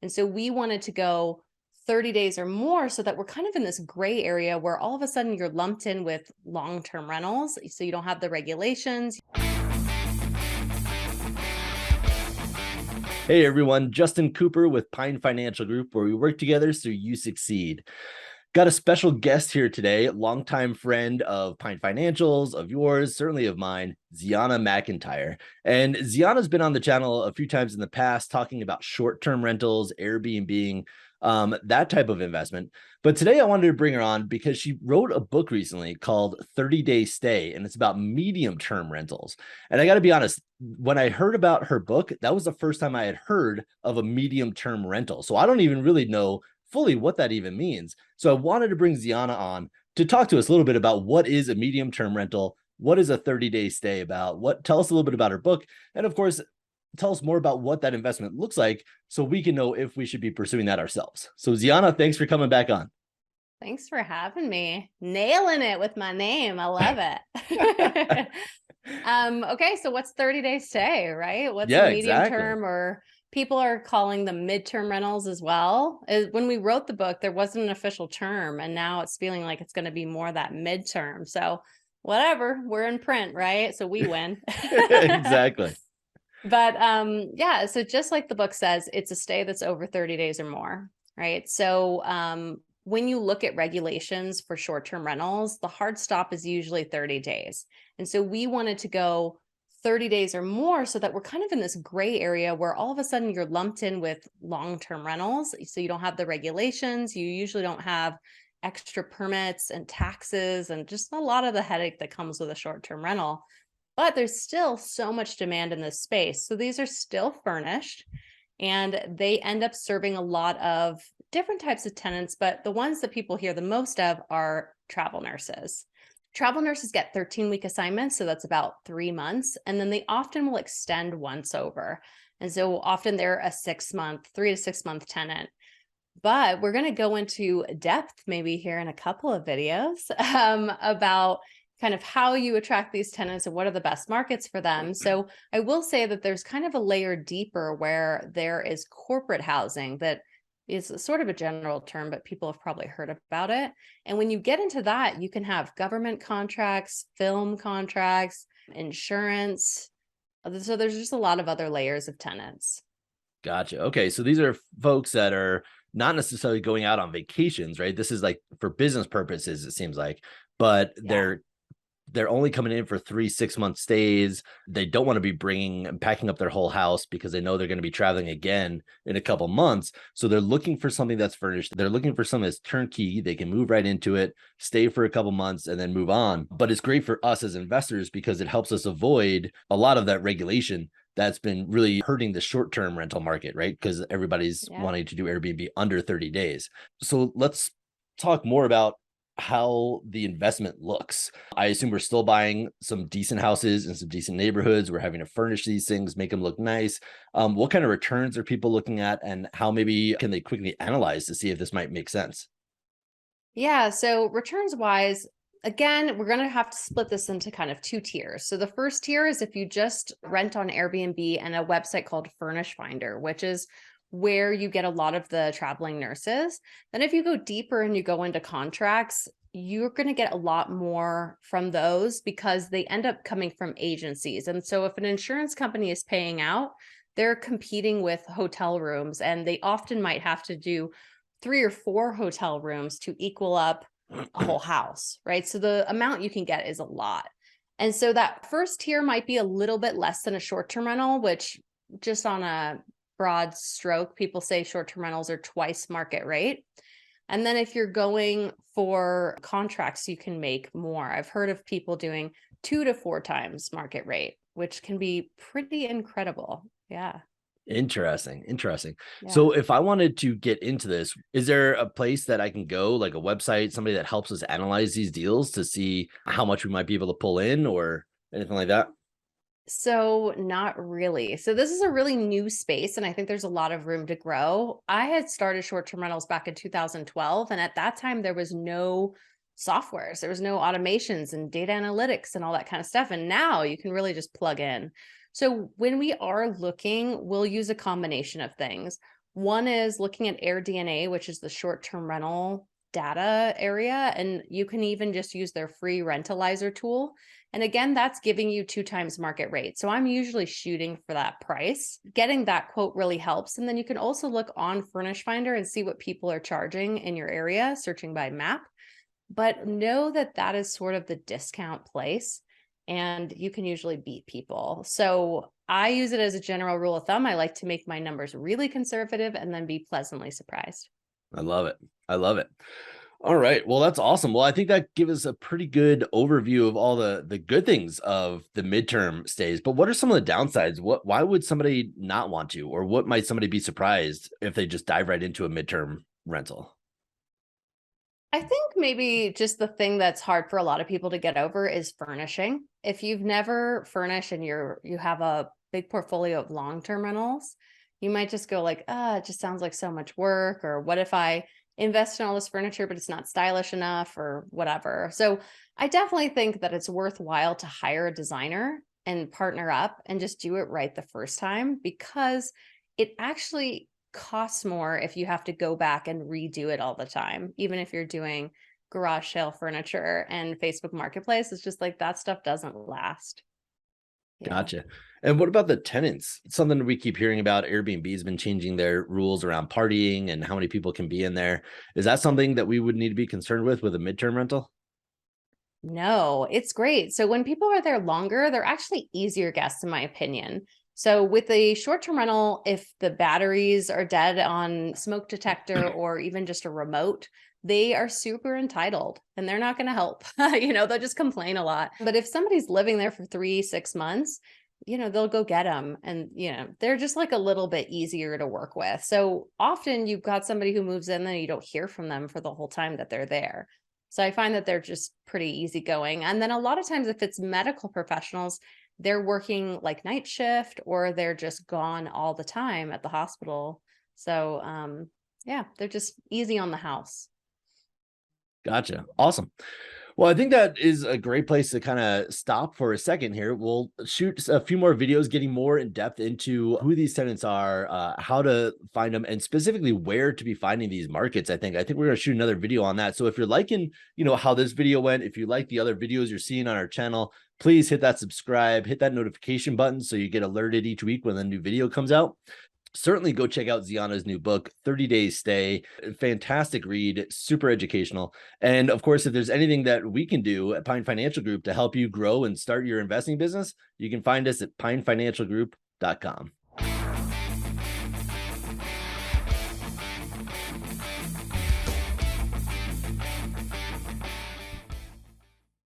And so we wanted to go 30 days or more so that we're kind of in this gray area where all of a sudden you're lumped in with long-term rentals. So you don't have the regulations. Hey everyone, Justin Cooper with Pine Financial Group, where we work together so you succeed. Got a special guest here today, longtime friend of Pine Financials, of yours, certainly of mine, Ziana McIntyre. And Ziana's been on the channel a few times in the past talking about short-term rentals, Airbnb, that type of investment. But today I wanted to bring her on because she wrote a book recently called 30-Day Stay, and it's about medium-term rentals. And I got to be honest, when I heard about her book, that was the first time I had heard of a medium-term rental. So I don't even really know fully what that even means. So I wanted to bring Ziana on to talk to us a little bit about what is a medium-term rental, what is a 30-day stay about, tell us a little bit about her book, and of course, tell us more about what that investment looks like so we can know if we should be pursuing that ourselves. So Ziana, thanks for coming back on. Thanks for having me. Nailing it with my name. I love it. Okay, so what's 30-day stay, right? What's a Yeah, medium exactly. term, or people are calling them midterm rentals as well. When we wrote the book, there wasn't an official term, and now it's feeling like it's going to be more that midterm. So whatever, we're in print, right? So we win. Exactly. But yeah, so just like the book says, it's a stay that's over 30 days or more, right? So when you look at regulations for short-term rentals, the hard stop is usually 30 days. And so we wanted to go 30 days or more so that we're kind of in this gray area where all of a sudden you're lumped in with long-term rentals. So you don't have the regulations, you usually don't have extra permits and taxes and just a lot of the headache that comes with a short-term rental. But there's still so much demand in this space. So these are still furnished and they end up serving a lot of different types of tenants, but the ones that people hear the most of are travel nurses. Travel nurses get 13-week assignments, so that's about 3 months, and then they often will extend once over. And so often they're a 6-month, 3 to 6 month tenant. But we're going to go into depth maybe here in a couple of videos about kind of how you attract these tenants and what are the best markets for them. So I will say that there's kind of a layer deeper where there is corporate housing that is sort of a general term, but people have probably heard about it. And when you get into that, you can have government contracts, film contracts, insurance. So there's just a lot of other layers of tenants. Gotcha. Okay. So these are folks that are not necessarily going out on vacations, right? This is like for business purposes, it seems like, but Yeah. they're only coming in for 3 6-month stays. They don't want to be bringing and packing up their whole house because they know they're going to be traveling again in a couple months. So they're looking for something that's furnished. They're looking for something that's turnkey. They can move right into it, stay for a couple months, and then move on. But it's great for us as investors because it helps us avoid a lot of that regulation that's been really hurting the short-term rental market, right? Because everybody's Yeah. wanting to do Airbnb under 30 days. So let's talk more about how the investment looks. I assume we're still buying some decent houses in some decent neighborhoods. We're having to furnish these things, make them look nice. What kind of returns are people looking at, and how maybe can they quickly analyze to see if this might make sense? Yeah. So returns wise, again, we're going to have to split this into kind of 2 tiers. So the first tier is if you just rent on Airbnb and a website called Furnish Finder, which is where you get a lot of the traveling nurses. Then if you go deeper and you go into contracts, you're going to get a lot more from those because they end up coming from agencies. And so if an insurance company is paying out, they're competing with hotel rooms, and they often might have to do 3 or 4 hotel rooms to equal up a whole house, right? So the amount you can get is a lot. And so that first tier might be a little bit less than a short-term rental, which just on a broad stroke, people say short-term rentals are twice market rate. And then if you're going for contracts, you can make more. I've heard of people doing 2 to 4 times market rate, which can be pretty incredible. Yeah. Interesting. Yeah. So if I wanted to get into this, is there a place that I can go, like a website, somebody that helps us analyze these deals to see how much we might be able to pull in or anything like that? So not really. So this is a really new space, and I think there's a lot of room to grow. I had started short-term rentals back in 2012, and at that time there was no softwares, there was no automations and data analytics and all that kind of stuff. And now you can really just plug in. So when we are looking, we'll use a combination of things. One is looking at AirDNA, which is the short-term rental data area, and you can even just use their free rentalizer tool. And again, that's giving you 2 times market rate. So I'm usually shooting for that price. Getting that quote really helps. And then you can also look on Furnish Finder and see what people are charging in your area, searching by map. But know that that is sort of the discount place, and you can usually beat people. So I use it as a general rule of thumb. I like to make my numbers really conservative and then be pleasantly surprised. I love it. I love it. All right. Well, that's awesome. Well, I think that gives us a pretty good overview of all the good things of the midterm stays. But what are some of the downsides? Why would somebody not want to, or what might somebody be surprised if they just dive right into a midterm rental? I think maybe just the thing that's hard for a lot of people to get over is furnishing. If you've never furnished and you have a big portfolio of long-term rentals, you might just go like, it just sounds like so much work, or what if I invest in all this furniture, but it's not stylish enough, or whatever. So I definitely think that it's worthwhile to hire a designer and partner up and just do it right the first time, because it actually costs more if you have to go back and redo it all the time. Even if you're doing garage sale furniture and Facebook Marketplace, it's just like that stuff doesn't last. Yeah. Gotcha. And what about the tenants? It's something that we keep hearing about. Airbnb has been changing their rules around partying and how many people can be in there. Is that something that we would need to be concerned with a midterm rental? No, it's great. So when people are there longer, they're actually easier guests, in my opinion. So with a short-term rental, if the batteries are dead on smoke detector or even just a remote, they are super entitled and they're not going to help. They'll just complain a lot. But if somebody's living there for 3-6 months, they'll go get them, and, they're just like a little bit easier to work with. So often you've got somebody who moves in and you don't hear from them for the whole time that they're there. So I find that they're just pretty easygoing. And then a lot of times if it's medical professionals, they're working like night shift, or they're just gone all the time at the hospital. So yeah, they're just easy on the house. Gotcha. Awesome. Well, I think that is a great place to kind of stop for a second here. We'll shoot a few more videos getting more in depth into who these tenants are, how to find them, and specifically where to be finding these markets. I think we're going to shoot another video on that. So if you're liking, how this video went, if you like the other videos you're seeing on our channel, please hit that subscribe, hit that notification button so you get alerted each week when a new video comes out. Certainly go check out Ziana's new book, 30 Days Stay. Fantastic read, super educational. And of course, if there's anything that we can do at Pine Financial Group to help you grow and start your investing business, you can find us at pinefinancialgroup.com.